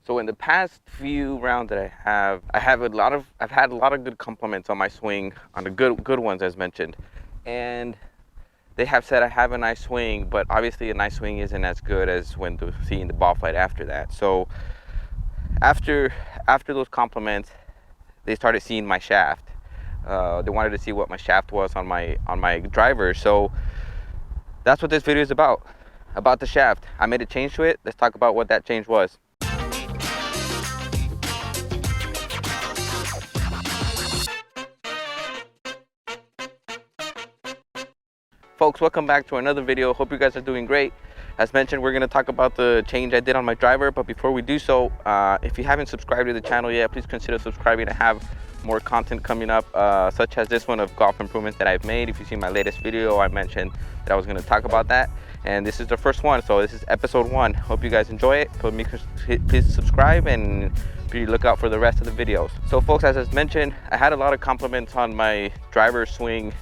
So in the past few rounds that I've had a lot of good compliments on my swing, on the good ones as mentioned, and they have said I have a nice swing, but obviously a nice swing isn't as good as when seeing the ball flight after that. So after those compliments, they started seeing my shaft. They wanted to see what my shaft was on my driver. So that's what this video is about the shaft. I made a change to it. Let's talk about what that change was. Folks, welcome back to another video. Hope you guys are doing great. As mentioned, we're going to talk about the change I did on my driver, but before we do so, if you haven't subscribed to the channel yet, please consider subscribing. I have more content coming up, such as this one of golf improvements that I've made. If you see my latest video, I mentioned that I was going to talk about that, and this is the first one, so this is episode 1. Hope you guys enjoy it. Please subscribe and be look out for the rest of the videos. So folks, as I mentioned, I had a lot of compliments on my driver swing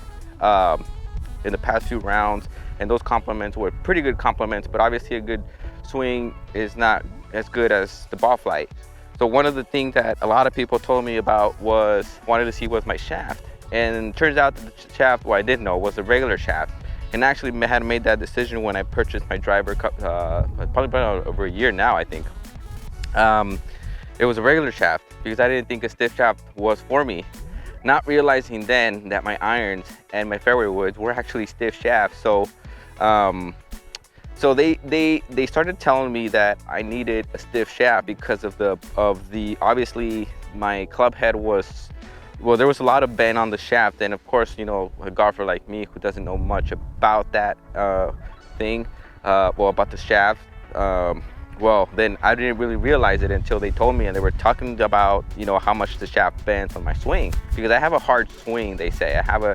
in the past few rounds, and those compliments were pretty good compliments, but obviously a good swing is not as good as the ball flight. So one of the things that a lot of people told me about wanted to see was my shaft, and it turns out that the shaft, what I didn't know, was a regular shaft. And actually had made that decision when I purchased my driver, probably about over a year now, I think. It was a regular shaft because I didn't think a stiff shaft was for me, not realizing then that my irons and my fairway woods were actually stiff shafts. So they started telling me that I needed a stiff shaft because of the obviously my club head was, well, there was a lot of bend on the shaft, and of course, you know, a golfer like me who doesn't know much about that about the shaft, well, then I didn't really realize it until they told me, and they were talking about, you know, how much the shaft bends on my swing, because I have a hard swing. They say I have a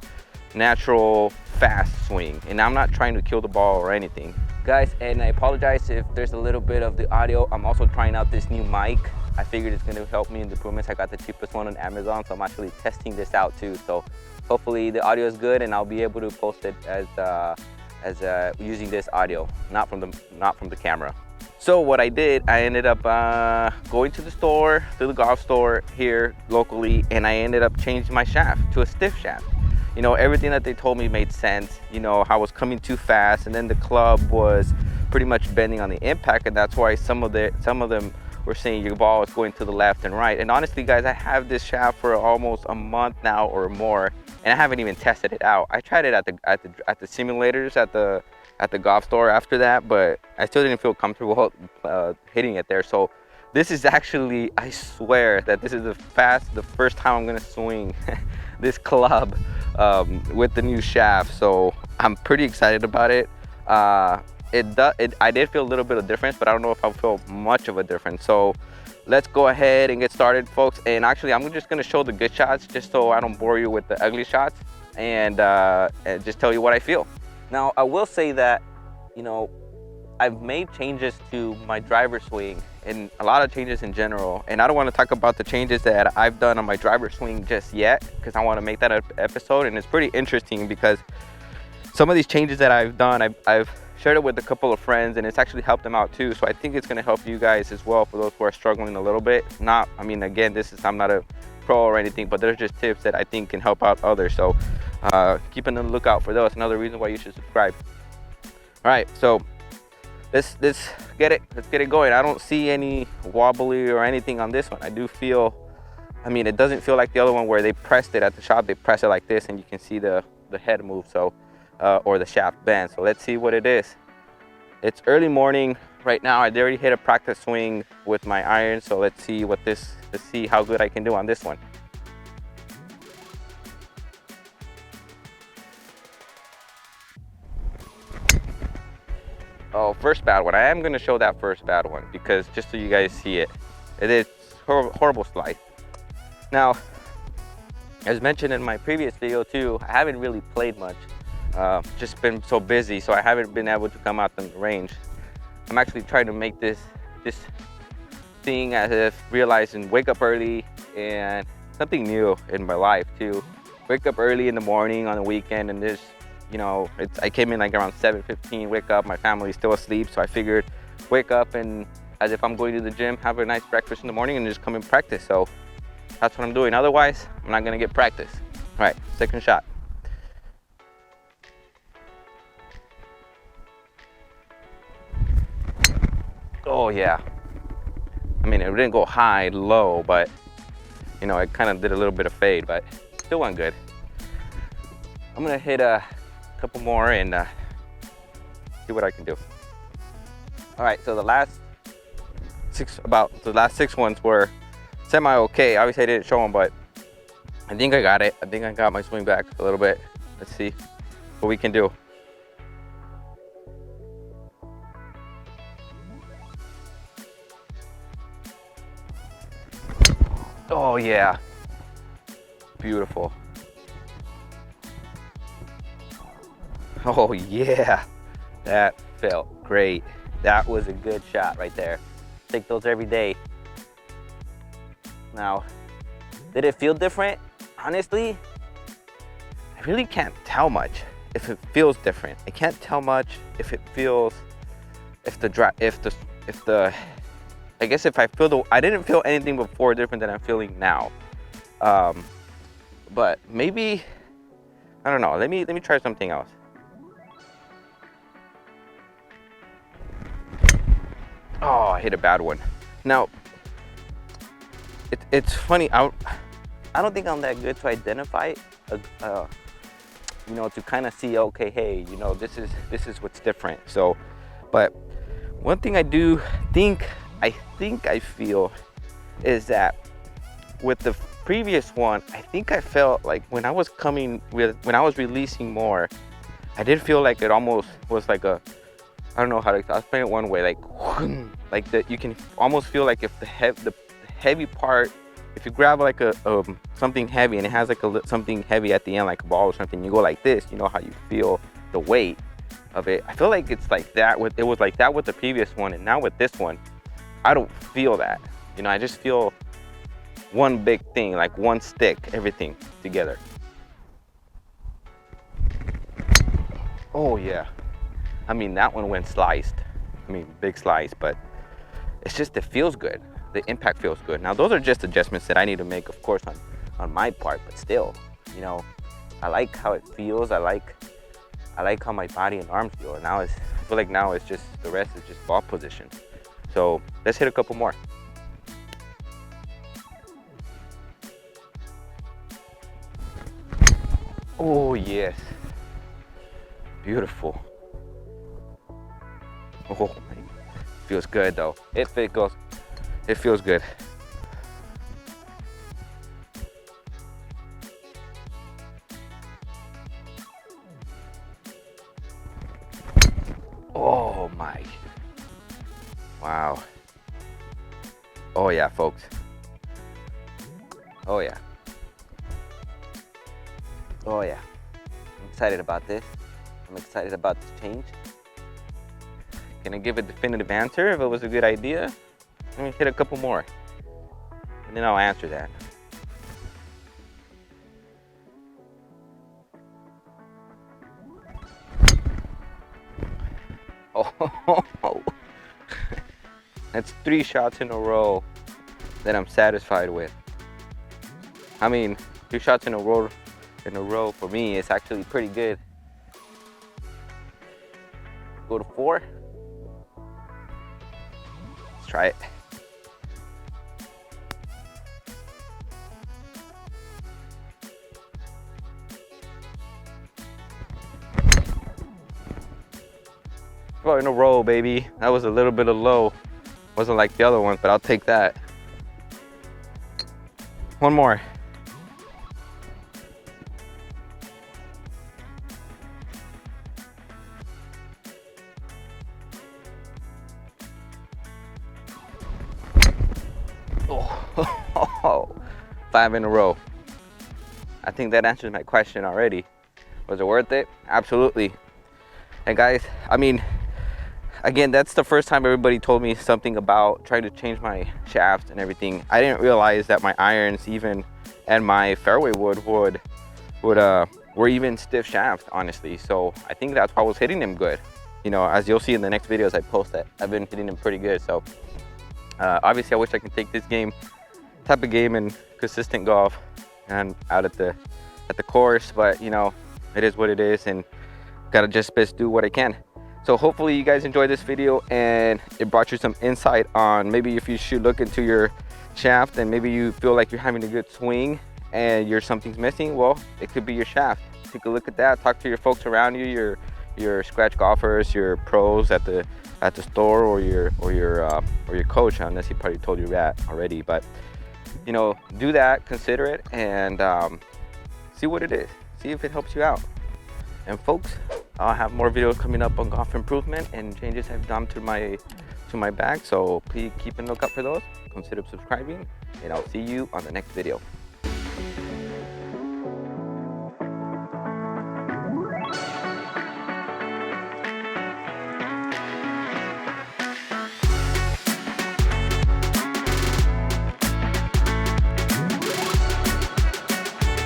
natural fast swing, and I'm not trying to kill the ball or anything, guys. And I apologize if there's a little bit of the audio. I'm also trying out this new mic. I figured it's going to help me in the improvements. I got the cheapest one on Amazon, so I'm actually testing this out too. So hopefully the audio is good, and I'll be able to post it as using this audio, not from the camera. So what I did, I ended up going to the golf store here locally, and I ended up changing my shaft to a stiff shaft. You know, everything that they told me made sense. You know, how I was coming too fast, and then the club was pretty much bending on the impact, and that's why some of them were saying your ball is going to the left and right. And honestly, guys, I have this shaft for almost a month now or more, and I haven't even tested it out. I tried it at the simulators at the golf store after that, but I still didn't feel comfortable hitting it there. So this is actually, I swear that this is the first time I'm gonna swing this club with the new shaft. So I'm pretty excited about it. I did feel a little bit of difference, but I don't know if I'll feel much of a difference. So let's go ahead and get started, folks. And actually, I'm just gonna show the good shots just so I don't bore you with the ugly shots, and just tell you what I feel. Now, I will say that, you know, I've made changes to my driver swing and a lot of changes in general. And I don't want to talk about the changes that I've done on my driver swing just yet, because I want to make that an episode. And it's pretty interesting because some of these changes that I've done, I've shared it with a couple of friends, and it's actually helped them out too. So I think it's going to help you guys as well, for those who are struggling a little bit. I mean, again, I'm not a pro or anything, but there's just tips that I think can help out others. So keep on the lookout for those. Another reason why you should subscribe. All right, so let's get it going. I don't see any wobbly or anything on this one. I do feel, I mean, it doesn't feel like the other one where they pressed it at the shop. They press it like this, and you can see the head move, so or the shaft bend. So let's see what it is. It's early morning right now. I already hit a practice swing with my iron, so let's see how good I can do on this one. Oh, first bad one. I am going to show that first bad one, because just so you guys see it. It is horrible slide. Now, as mentioned in my previous video too, I haven't really played much. Just been so busy, so I haven't been able to come out in the range. I'm actually trying to make this thing as if realizing wake up early, and something new in my life too. Wake up early in the morning on the weekend, and this, you know, I came in like around 7:15, wake up, my family's still asleep, so I figured wake up and as if I'm going to the gym, have a nice breakfast in the morning, and just come and practice. So that's what I'm doing. Otherwise, I'm not gonna get practice. All right, second shot. Oh yeah. I mean, it didn't go high, low, but you know, it kind of did a little bit of fade, but still went good. I'm gonna hit a couple more and see what I can do. All right, so the last six ones were semi-okay. Obviously I didn't show them, but I think I got it. I think I got my swing back a little bit. Let's see what we can do. Oh yeah, beautiful. Oh yeah, that felt great. That was a good shot right there. Take those every day. Now, did it feel different? Honestly, I really can't tell much if it feels different. I can't tell much if it feels, I guess if I feel I didn't feel anything before different than I'm feeling now. But maybe, I don't know. Let me try something else. Oh, I hit a bad one. Now, it's funny. I don't think I'm that good to identify it. You know, to kind of see, okay, hey, you know, this is what's different. So, but one thing I do think I feel is that with the previous one, I think I felt like when I was releasing more, I did feel like it almost was like a, I don't know how to explain it one way, like that you can almost feel like if the heavy part, if you grab like a something heavy and it has like something heavy at the end, like a ball or something, you go like this, you know how you feel the weight of it. I feel like it's like that it was like that with the previous one, and now with this one, I don't feel that. You know, I just feel one big thing, like one stick, everything together. Oh yeah. I mean, that one went sliced. I mean, big slice, but it's just, it feels good. The impact feels good. Now, those are just adjustments that I need to make, of course, on my part, but still, you know, I like how it feels. I like how my body and arms feel. Now I feel like now it's just, the rest is just ball position. So let's hit a couple more. Oh yes, beautiful. Oh, feels good though. It feels good. Oh my. Wow. Oh yeah, folks. Oh yeah. Oh yeah. I'm excited about this. I'm excited about this change. Can I give a definitive answer if it was a good idea? Let me hit a couple more, and then I'll answer that. Oh, that's 3 shots in a row that I'm satisfied with. I mean, 3 shots in a row for me is actually pretty good. Go to 4. Let's try it. In a row, baby. That was a little bit of low. Wasn't like the other ones, but I'll take that. One more. Oh, 5 in a row. I think that answers my question already. Was it worth it? Absolutely. And guys, I mean, again, that's the first time everybody told me something about trying to change my shaft and everything. I didn't realize that my irons even and my fairway wood were even stiff shaft, honestly. So I think that's why I was hitting them good. You know, as you'll see in the next videos I post, that I've been hitting them pretty good. So Obviously, I wish I could take this type of game and consistent golf and out at the course, but you know, it is what it is, and gotta just best do what I can. So hopefully you guys enjoyed this video and it brought you some insight on maybe if you should look into your shaft, and maybe you feel like you're having a good swing and something's missing. Well, it could be your shaft. Take a look at that. Talk to your folks around you, your scratch golfers, your pros at the store, or your coach, unless he probably told you that already. But you know, do that, consider it, and see what it is. See if it helps you out. And folks, I'll have more videos coming up on golf improvement and changes I've done to my bag. So please keep a lookout for those. Consider subscribing, and I'll see you on the next video.